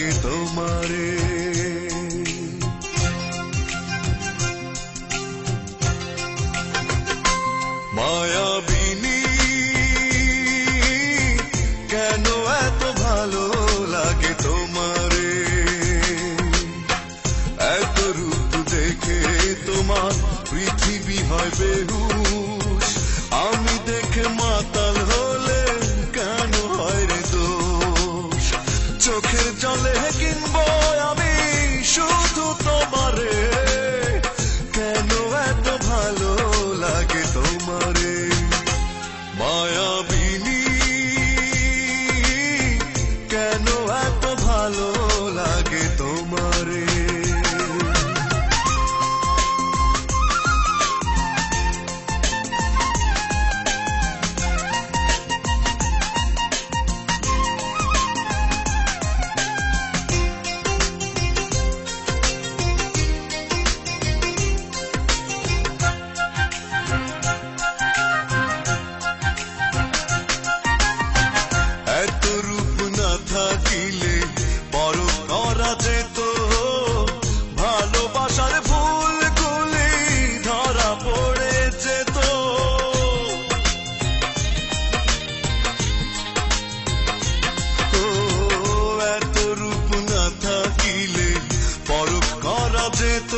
লাগে তোমারে। মায়াবিনী কেন এত ভালো লাগে তোমারে, এত রূপ দেখে তোমার পৃথিবী হয় বেহুশ, আমি দেখে মাতাল হলে কেন হয় রে দোষ। চোখের জলে কিনবো আমি শুধু তোমারে, কেন এত ভালো লাগে তোমারে। মায়াবিনী কেন এত ভালো লাগে তোমারে। এত রূপ না থাকিলে পরখ করা যেত, ভালোবাসার ফুলগুলি ধরা পড়ে যেত। ও এত রূপ না থাকিলে পরখ করা যেত,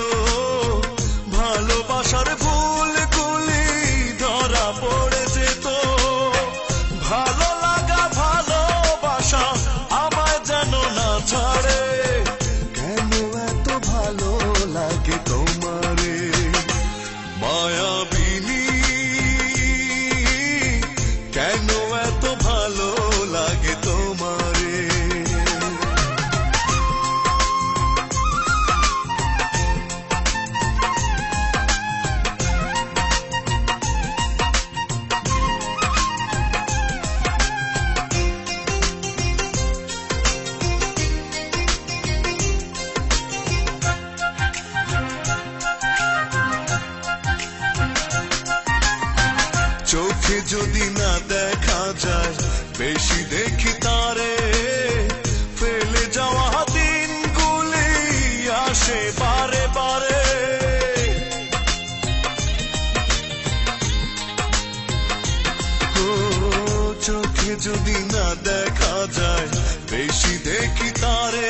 ভালোবাসার ফুলগুলি ধরা পড়ে যেত। ভালো লাগা ভালোবাসা আমায় যেন না ছাড়ে, কেন এত ভালো লাগে তোমারে। মায়াবিনী কেন এত ভালো লাগে তোমারে। চোখে যদি না দেখা যায় বেশি দেখি তারে, ফেলে যাওয়া দিনগুলি আসে বারে বারে। ও চোখে যদি না দেখা যায় বেশি দেখি তারে,